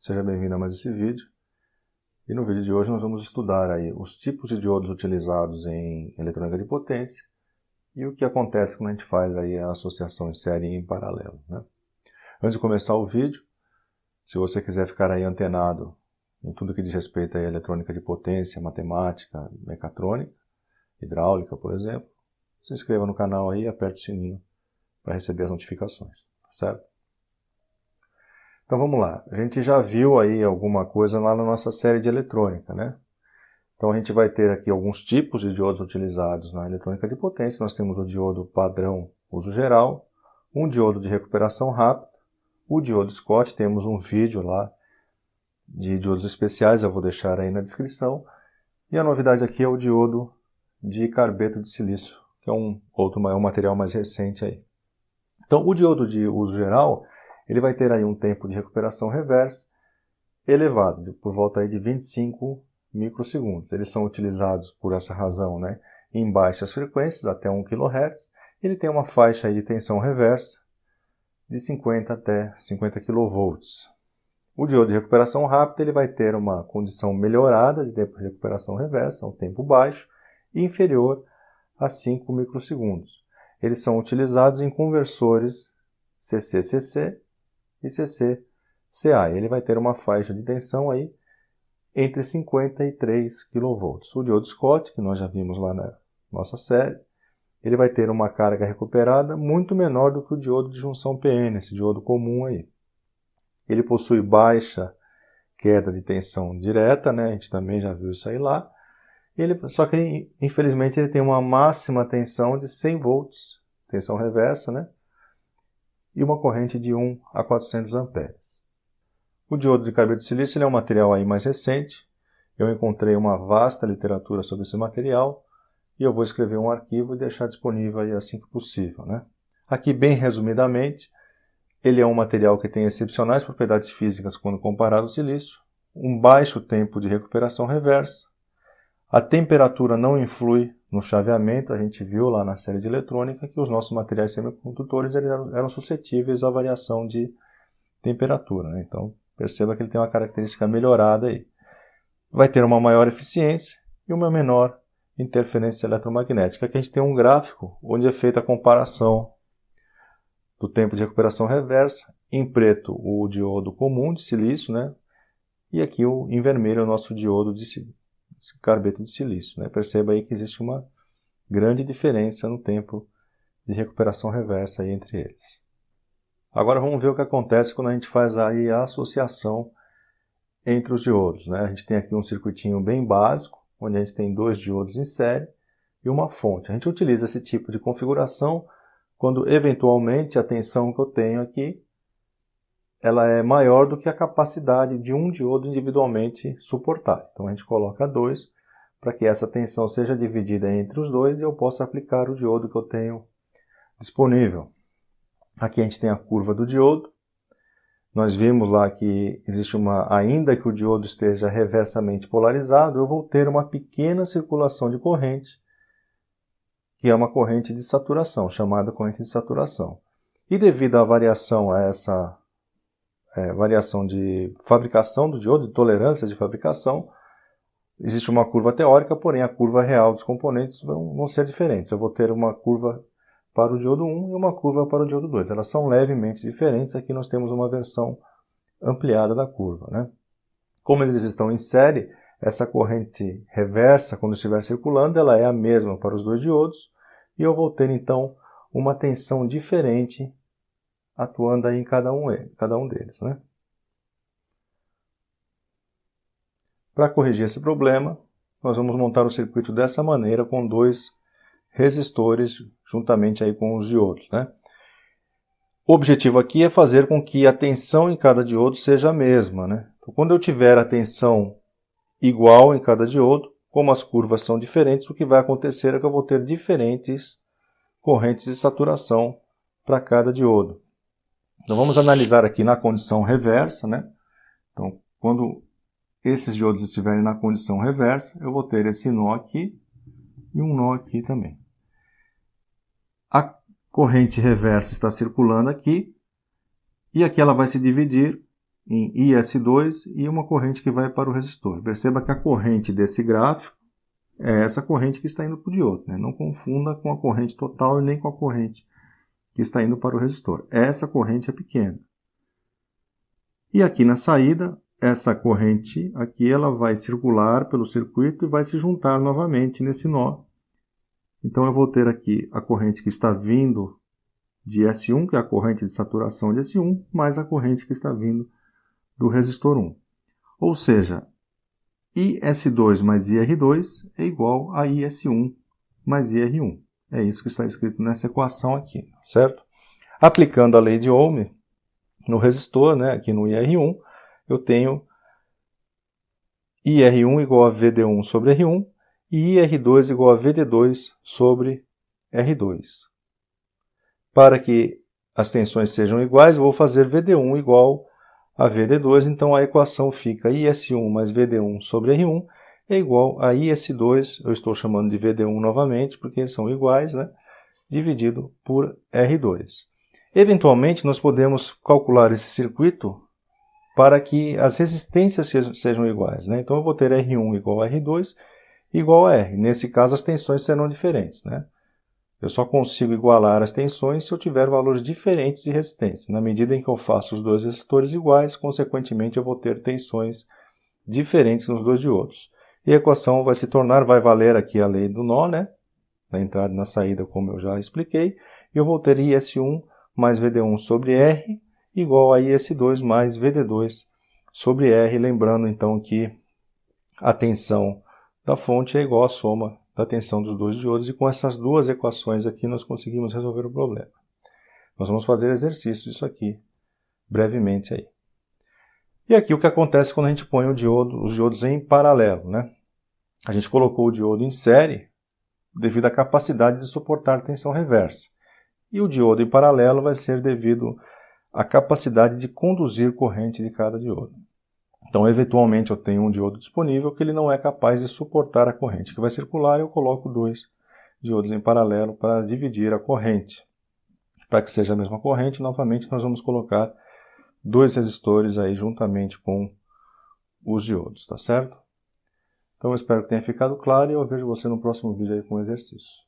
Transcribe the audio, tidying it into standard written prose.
seja bem-vindo a mais esse vídeo. E no vídeo de hoje nós vamos estudar aí os tipos de diodos utilizados em eletrônica de potência e o que acontece quando a gente faz aí a associação em série e em paralelo, né? Antes de começar o vídeo, se você quiser ficar aí antenado em tudo que diz respeito à eletrônica de potência, matemática, mecatrônica, hidráulica, por exemplo, se inscreva no canal aí e aperte o sininho para receber as notificações, certo? Então vamos lá, a gente já viu aí alguma coisa lá na nossa série de eletrônica, né? Então a gente vai ter aqui alguns tipos de diodos utilizados na eletrônica de potência. Nós temos o diodo padrão uso geral, um diodo de recuperação rápida, o diodo Scott, temos um vídeo lá de diodos especiais, eu vou deixar aí na descrição. E a novidade aqui é o diodo de carbeto de silício, que é um material mais recente aí. Então o diodo de uso geral, ele vai ter aí um tempo de recuperação reversa elevado, por volta aí de 25 microsegundos. Eles são utilizados por essa razão, né, em baixas frequências, até 1 kHz. Ele tem uma faixa aí de tensão reversa de 50 até 50 kV. O diodo de recuperação rápida ele vai ter uma condição melhorada de tempo de recuperação reversa, um tempo baixo e inferior a 5 microsegundos. Eles são utilizados em conversores CC-CC e CC-CA. Ele vai ter uma faixa de tensão aí entre 50 e 3 kV. O diodo Scott, que nós já vimos lá na nossa série, ele vai ter uma carga recuperada muito menor do que o diodo de junção PN, esse diodo comum aí. Ele possui baixa queda de tensão direta, né? A gente também já viu isso aí lá. Só que, infelizmente, ele tem uma máxima tensão de 100 volts, tensão reversa, né? E uma corrente de 1 a 400 amperes. O diodo de carbeto de silício ele é um material aí mais recente. Eu encontrei uma vasta literatura sobre esse material e eu vou escrever um arquivo e deixar disponível aí assim que possível, né? Aqui, bem resumidamente, ele é um material que tem excepcionais propriedades físicas quando comparado ao silício, um baixo tempo de recuperação reversa, a temperatura não influi no chaveamento. A gente viu lá na série de eletrônica que os nossos materiais semicondutores eram suscetíveis à variação de temperatura, né? Então, perceba que ele tem uma característica melhorada aí. Vai ter uma maior eficiência e uma menor interferência eletromagnética. Aqui a gente tem um gráfico onde é feita a comparação do tempo de recuperação reversa. Em preto, o diodo comum de silício, né? E aqui em vermelho o nosso diodo de carbeto de silício, né? Perceba aí que existe uma grande diferença no tempo de recuperação reversa aí entre eles. Agora vamos ver o que acontece quando a gente faz aí a associação entre os diodos, né? A gente tem aqui um circuitinho bem básico, onde a gente tem dois diodos em série e uma fonte. A gente utiliza esse tipo de configuração quando eventualmente a tensão que eu tenho aqui ela é maior do que a capacidade de um diodo individualmente suportar. Então a gente coloca 2 para que essa tensão seja dividida entre os dois e eu possa aplicar o diodo que eu tenho disponível. Aqui a gente tem a curva do diodo. Nós vimos lá que existe ainda que o diodo esteja reversamente polarizado, eu vou ter uma pequena circulação de corrente, que é uma corrente de saturação, chamada corrente de saturação. E devido à variação, a essa variação de fabricação do diodo, de tolerância de fabricação, existe uma curva teórica, porém a curva real dos componentes vão ser diferentes. Eu vou ter uma curva para o diodo 1 e uma curva para o diodo 2. Elas são levemente diferentes. Aqui nós temos uma versão ampliada da curva, né? Como eles estão em série, essa corrente reversa, quando estiver circulando, ela é a mesma para os dois diodos e eu vou ter então uma tensão diferente atuando aí em cada um deles, né? Para corrigir esse problema, nós vamos montar o circuito dessa maneira com dois resistores juntamente aí com os diodos, né? O objetivo aqui é fazer com que a tensão em cada diodo seja a mesma, né? Então, quando eu tiver a tensão igual em cada diodo, como as curvas são diferentes, o que vai acontecer é que eu vou ter diferentes correntes de saturação para cada diodo. Então vamos analisar aqui na condição reversa, né? Então, quando esses diodos estiverem na condição reversa, eu vou ter esse nó aqui e um nó aqui também. A corrente reversa está circulando aqui e aqui ela vai se dividir em IS2 e uma corrente que vai para o resistor. Perceba que a corrente desse gráfico é essa corrente que está indo para o diodo, né? Não confunda com a corrente total e nem com a corrente que está indo para o resistor. Essa corrente é pequena. E aqui na saída, essa corrente aqui ela vai circular pelo circuito e vai se juntar novamente nesse nó. Então eu vou ter aqui a corrente que está vindo de S1, que é a corrente de saturação de S1, mais a corrente que está vindo do resistor 1. Ou seja, IS2 mais IR2 é igual a IS1 mais IR1. É isso que está escrito nessa equação aqui, certo? Aplicando a lei de Ohm no resistor, né, aqui no IR1, eu tenho IR1 igual a VD1 sobre R1 e IR2 igual a VD2 sobre R2. Para que as tensões sejam iguais, eu vou fazer VD1 igual a VD2, então a equação fica IS1 mais VD1 sobre R1 é igual a IS2, eu estou chamando de VD1 novamente, porque eles são iguais, né, dividido por R2. Eventualmente, nós podemos calcular esse circuito para que as resistências sejam iguais, né? Então eu vou ter R1 igual a R2 igual a R. Nesse caso, as tensões serão diferentes, né? Eu só consigo igualar as tensões se eu tiver valores diferentes de resistência. Na medida em que eu faço os dois resistores iguais, consequentemente eu vou ter tensões diferentes nos dois diodos. E a equação vai se tornar, vai valer aqui a lei do nó, né? Na entrada e na saída, como eu já expliquei. E eu vou ter IS1 mais VD1 sobre R igual a IS2 mais VD2 sobre R. Lembrando então que a tensão da fonte é igual à soma da tensão dos dois diodos, e com essas duas equações aqui nós conseguimos resolver o problema. Nós vamos fazer exercício disso aqui, brevemente aí. E aqui o que acontece quando a gente põe os diodos em paralelo, né? A gente colocou o diodo em série devido à capacidade de suportar tensão reversa. E o diodo em paralelo vai ser devido à capacidade de conduzir corrente de cada diodo. Então, eventualmente, eu tenho um diodo disponível que ele não é capaz de suportar a corrente que vai circular e eu coloco dois diodos em paralelo para dividir a corrente. Para que seja a mesma corrente, novamente, nós vamos colocar dois resistores aí juntamente com os diodos, tá certo? Então, eu espero que tenha ficado claro e eu vejo você no próximo vídeo aí com o exercício.